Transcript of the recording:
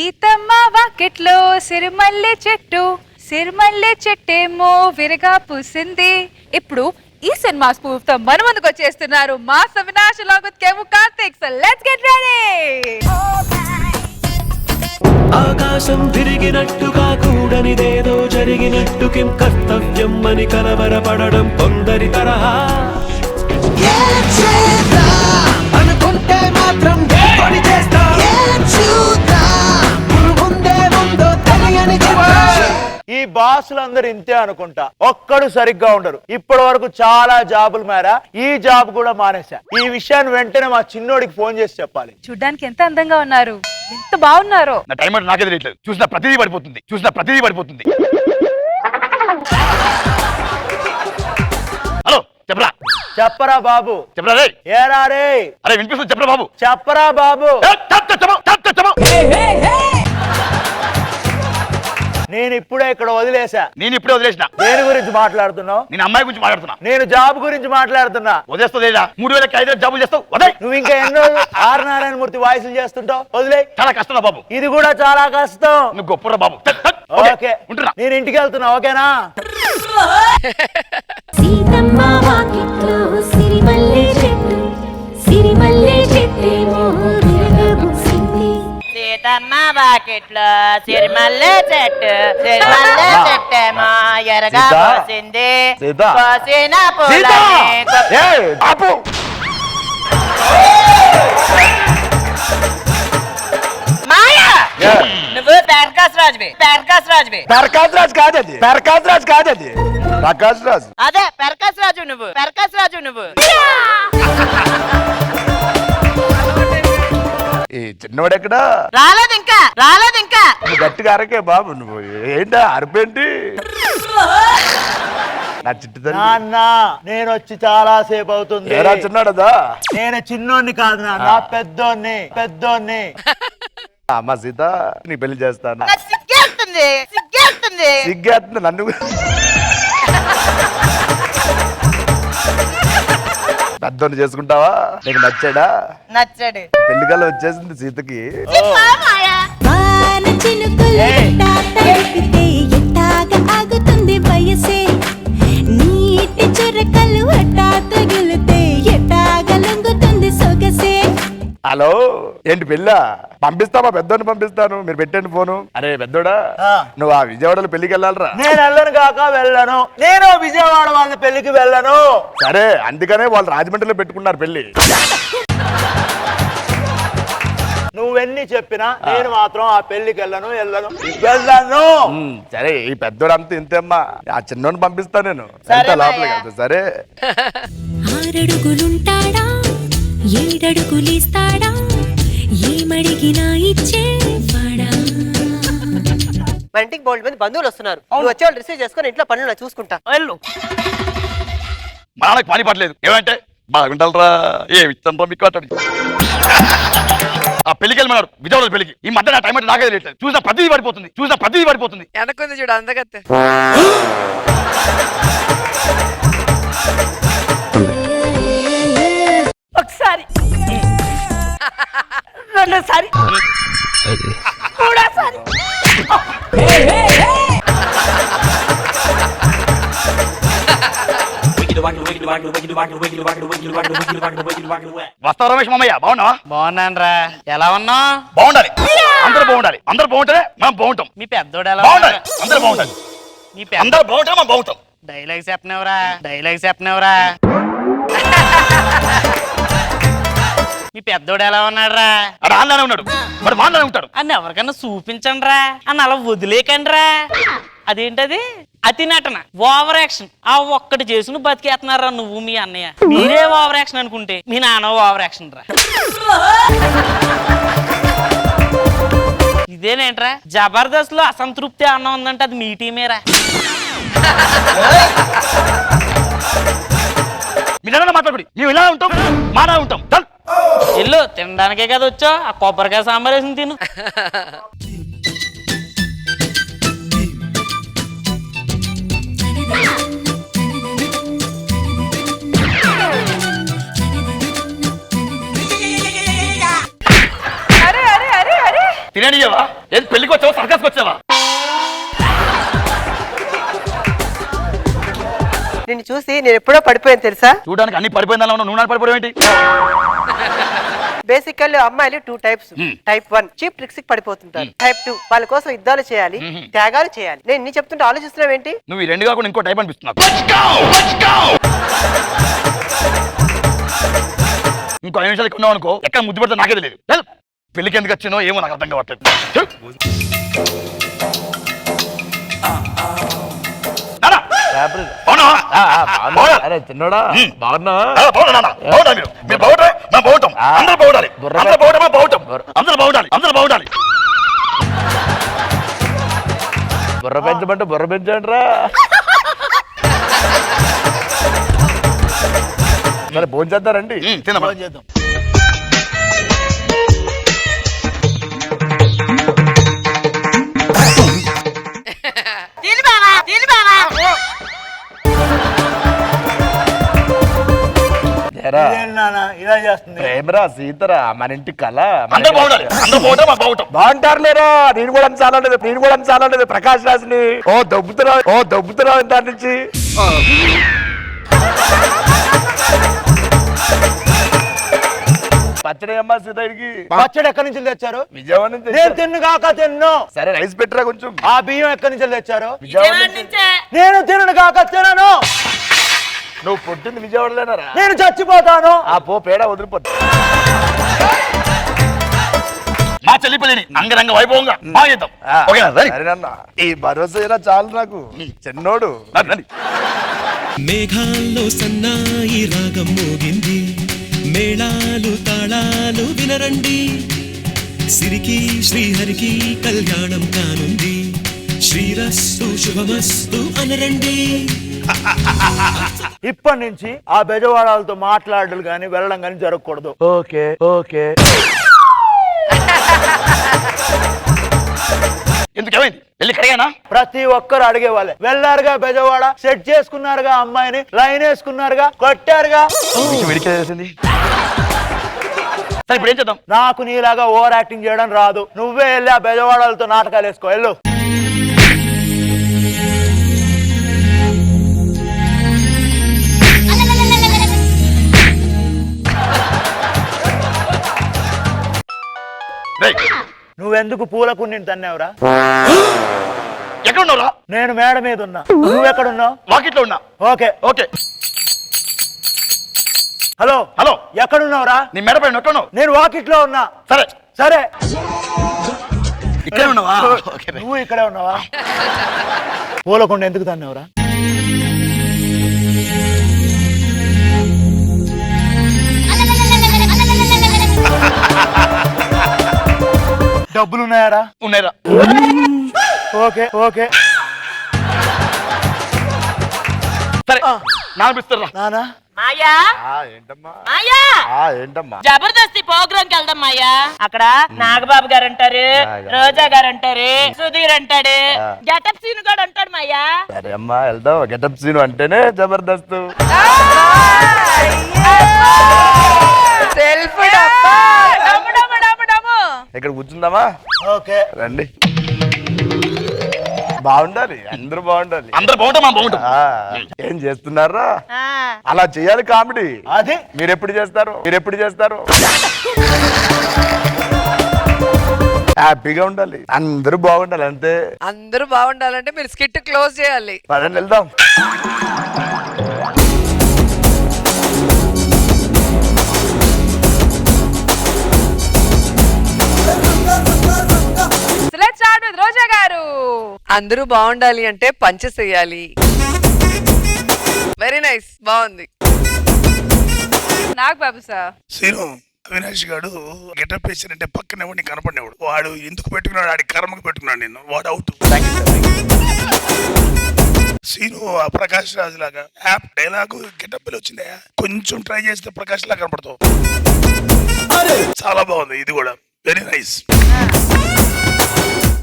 సీతమ్మ వాకిట్లో సిరిమల్లె చెట్టేమో విరగా పూసింది. ఇప్పుడు ఈ సినిమా స్ఫూర్తితో మన ముందుకు వచ్చేస్తున్నారు mass Avinash along with కేము Karthik. So let's get ready. ఆకాశం తిరిగినట్టుగా కూడనిదేదో జరిగినట్టు కిం కర్తవ్యం అని కలవరపడడం కొందరి తరహా. అనుకుంటే మాత్రం ఈ బాసులందరూ ఇంతే అనుకుంటా, ఒక్కడు సరిగ్గా ఉండరు. ఇప్పటి వరకు చాలా జాబులు మారా, ఈ జాబ్ కూడా మానేశా. ఈ విషయాన్ని వెంటనే మా చిన్నోడికి ఫోన్ చేసి చెప్పాలి. చూడ్డానికి ఎంత అందంగా ఉన్నారు, ఎంత బాగున్నారో. నా టైం అంటే నాకే తెలియట్లేదు. చూసిన ప్రతిదీ పడిపోతుంది. హలో చెప్పరా బాబు. చెప్పరా రే. ఏరా రే. అరే వినిపిస్తుంది, చెప్పరా బాబు. చెప్పరా బాబు. నేను ఇప్పుడే ఇక్కడ వదిలేసా. నేను ఇప్పుడే వదిలేసిన. దేని గురించి మాట్లాడుతున్నావు? నేను అమ్మాయి గురించి మాట్లాడుతున్నా. నేను జాబ్ గురించి మాట్లాడుతున్నా. వదిలేస్తావు లేదా? 3,000 జాబులు చేస్తావు. వదిలే. నువ్వు ఇంకా ఎన్నో ఆర్ నారాయణమూర్తి వాయిస్లు చేస్తుంటావు. వదిలే. చాలా కష్టం బాబు. ఇది కూడా చాలా కష్టం. నువ్వు గొప్పరా బాబు. ఓకే ఉంటున్నా. నేను ఇంటికి వెళ్తున్నా. ఓకేనా? సీతమ్మ వాకిట్లో సిరిమల్లె చెట్టేమో విరగా పూసింది. సీతమ్మ వాకిట్లో సిరిమల్లె చెట్టేమో ఎరగా పోసింది. పోసిన మాయా, నువ్వు ప్రకాశ్ రాజువి. అదే ప్రకాశ్ రాజు నువ్వు. ఈ చిన్నవాడు ఎక్కడా రాలేదు ఇంకా గట్టిగా అరకే బాబు. నువ్వు ఏంటా అరిపేంటి? నా చిట్టు నాన్న నేను వచ్చి చాలా సేపు అవుతుంది. చిన్నాడదా? నేను చిన్నోన్ని కాదు నాన్న, పెద్దోన్ని. అమ్మ సీత, నీ పెళ్లి చేస్తాను. సిగ్గేస్తుంది సిగ్గేస్తుంది నన్ను. పెద్దోని చేసుకుంటావా? నీకు నచ్చాడు. పెళ్లి కల్లా వచ్చేసింది సీతకి. వాన చినుకులు తడిపితే ఎట్టాగా ఆగుతుంది వయసే, నీటి చురకలు అట్టా తగిలితే ఎట్టాగా లొంగుతుంది సొగసే. హలో, ఏంటి పెళ్ళా? పంపిస్తావా? పెద్దోని పంపిస్తాను, మీరు పెట్టండి ఫోను. అరే పెద్దోడా, నువ్వు ఆ విజయవాడలో పెళ్లికి వెళ్ళాలరా? నేను వెళ్ళను కాక వెళ్ళను. నేను విజయవాడ వాళ్ళ పెళ్లికి వెళ్ళను. సరే, అందుకనే వాళ్ళు రాజమండ్రిలో పెట్టుకున్నారు పెళ్లి. నువ్వెన్ని చెప్పినా నేను మాత్రం ఆ పెళ్లికి వెళ్ళను. సరే, ఈ పెద్దోడు అంతా ఇంతేమ్మా. ఆ చిన్నోని పంపిస్తా నేను. లోపలికి వెళ్తా. సరే. 6 అడుగులుంటాడా, 7 అడుగులిస్తాడా, ఏమడిగినా ఇచ్చేవాడా. మా ఇంటికి బోల్డ్ మంది బంధువులు వస్తున్నారు. నువ్వు వచ్చేవాళ్ళు రిసీవ్ చేసుకుని ఇంట్లో పనులు చూసుకుంటా. వెళ్ళు. మా నాన్నకి పని పడలేదు. ఏమంటే బాగుంటారా? ఏమి ఇస్తాను మీకు అట్టడి. ఆ పెళ్లికి వెళ్ళమన్నారు, విజయవాడ పెళ్లికి. ఈ మధ్య నా టైం అంటే నాకే తెలియట్లేదు. చూసిన ప్రతిదీ పడిపోతుంది. వెనకుంది చూడు అందగత్తే. ఒకసారి, రెండోసారి, మూడోసారి. వస్తావు రమేష్ మామయ్య? బాగున్నావా? బాగున్నాను రా. ఎలా ఉన్నావు? బాగుండాలి. అందరూ బాగుంటేనే మనం బాగుంటాం. మీ పెద్దోడు ఎలా బాగుండాలి. అందరూ బాగుంటాలి. అందరూ బాగుంటే మనం బాగుంటాం. డైలాగ్ చెప్పినవరా. మీ పెద్దోడు ఎలా ఉన్నాడు రా? అక్కడ ఆన్లైన్ ఉన్నాడు, మరి వాన్లోనే ఉంటాడు. అన్న ఎవరికన్నా చూపించండి రా, అన్న అలా వదిలేకండి రా. అదేంటది? అతి నటన, ఓవర్ యాక్షన్. ఆ ఒక్కటి చేసుకుని బతికేస్తున్నారా నువ్వు మీ అన్నయ్య. మీరే ఓవర్ యాక్షన్ అనుకుంటే మీ నాన్న ఓవర్ యాక్షన్ రా. ఇదేనేంట్రా? జబర్దస్త్ లో అసంతృప్తి అన్న ఉందంటే అది మీ టీమేరా. మీరు మాట్లాడి మేము ఇలా ఉంటాం, మాలా ఉంటాం. ఎల్లు తినడానికే కదా వచ్చా, ఆ కొబ్బరికాయ సాంబార్ వేసింది తిను. తిననియవా? ఏది పెళ్లికి వచ్చావా సర్కస్కి వచ్చావా? నిన్ను చూసి నేను ఎప్పుడో పడిపోయాను తెలుసా? చూడడానికి అన్ని పడిపోయిందా నువ్వు నాకు పడిపోవడం ఏంటి? బేసికల్లీ అమ్మాయిలు 2 టైప్స్. టైప్ 1 చీప్ ట్రిక్స్ కి పడిపోతుంటారు. టైప్ 2 వాళ్ళ కోసం యుద్ధాలు చేయాలి, త్యాగాలు చేయాలి. నేను నీ చెప్తుంటే ఆలోచిస్తున్నావు ఏంటి? నువ్వు ఈ రెండు కాకుండా ఇంకో టైప్ అనిపిస్తున్నావు. ఇంకో 5 నిమిషాలు ఉన్నావు అనుకో, ఎక్కడ ముద్దు పెడితే నాకే తెలియదు. పెళ్లికి ఎందుకు వచ్చినో ఏమో నాకు అర్థం కావట్లేదు. అరే చిన్నోడా బాగున్నా? బుర్ర పెంచమంటే బుర్ర పెంచండి రా. మరి భోజనం చేద్దారండి. తినమా. ఇలా చేస్తుంది ప్రేమరా సీతరా మన ఇంటి కళ. బాగుంటారు లేరా? నేను కూడా చాలా లేదు ప్రకాష్ రాజ్ని దొబ్బుతురా దాని నుంచి. పచ్చడి అమ్మా సీతకి. పచ్చడి ఎక్కడి నుంచి తెచ్చారు? విజయవాడ నుంచి. నేను తిన్ను. సరే రైస్ పెట్టరా కొంచెం. ఆ బియ్యం ఎక్కడి నుంచి తెచ్చారు? విజయవాడ నుంచి. నేను తినను. నువ్వు పుట్టింది విజయవాడలేనారా? నేను చచ్చిపోతాను. ఆ పేడ వదిలిపోతా. మా చెల్లి పెళ్లిని అంగరంగ వైభవంగా ఈ భరోసా చాలు నాకు. చిన్నోడు మేఘాల్లో సన్నాయి రాగం మోగింది, మేళాలు తాళాలు వినరండి, సిరికి శ్రీహరికి కళ్యాణం కానుంది, శ్రీరస్తు శుభమస్తు అనరండి. ఇప్పటి నుంచి ఆ బెజవాడాలతో మాట్లాడడం గాని వెళ్ళడం గాని జరగకూడదు. ఓకే. ఎందుకేమైంది? వెళ్ళి కడిగానా? ప్రతి ఒక్కరు అడిగే వాళ్ళే. వెళ్ళారుగా బెజవాడ, సెట్ చేసుకున్నారుగా అమ్మాయిని, లైన్ వేసుకున్నారుగా, కొట్టారుగా. సరే ఇప్పుడు ఏం చేద్దాం? నాకు నీలాగా ఓవర్ యాక్టింగ్ చేయడం రాదు. నువ్వే వెళ్ళి ఆ బెజవాడాలతో నాటకాలు వేసుకో. వెళ్ళు. నువ్వెందుకు పూలకు నిన్ను తన్నావురా? ఎక్కడున్నావురా? నేను మేడ మీద ఉన్నా. నువ్వెక్కడున్నావు? వాకిట్లో ఉన్నా. ఓకే. హలో ఎక్కడున్నావురా? నీ మేడ పైన ఎక్కడున్నావు? నేను వాకిట్లో ఉన్నా. సరే ఇక్కడ ఉన్నావా? నువ్వు ఇక్కడే ఉన్నావా? పూలకుండా ఎందుకు తన్నావురా? డబ్బులున్నాయారా? ఉన్నాయిరా. ఓకే. సరే నానిపిస్తారా? నానా మాయా ఏంటమ్మా? ఏంటమ్మా? జబర్దస్తి ప్రోగ్రామ్ కి వెళ్దాం మాయా. అక్కడ నాగబాబు గారు అంటారు, రోజా గారు అంటారు, సుధీర్ అంటాడు, గెటప్ సీన్ కూడా అంటాడు మాయా. సరే అమ్మా వెళ్దాం. గెటప్ సీన్ అంటేనే జబర్దస్త్. ఇక్కడ కూర్చుందామా? ఓకే రండి. బాగుండాలి, అందరూ బాగుండాలి. ఏం చేస్తున్నారా? అలా చేయాలి కామెడీ. అది మీరు ఎప్పుడు చేస్తారు? హ్యాపీగా ఉండాలి, అందరూ బాగుండాలి. అంతే. అందరూ బాగుండాలంటే మీరు స్కిట్ క్లోజ్ చేయాలి. పదండి వెళ్దాం. రోజా గారు అందరూ బాగుండాలి అంటే పంచ చేయాలి. వెరీ నైస్, బాగుంది. నాగబాబు సార్. సీను అవినాష్ గాడు గెటప్ వేసానంటే పక్కన ఎవరిని కనపడినవాడు. వాడు ఎందుకు పెట్టుకున్నాడు? ఆడి కర్మకు పెట్టుకున్నాడు. నేను వాడు అవుట్. సీను ఆ ప్రకాష్ రాజ్ లాగా యాప్ డైలాగు గెటప్ వచ్చిందా? కొంచెం ట్రై చేస్తే ప్రకాష్ లాగా కనపడతావు. చాలా బాగుంది ఇది కూడా. Very nice.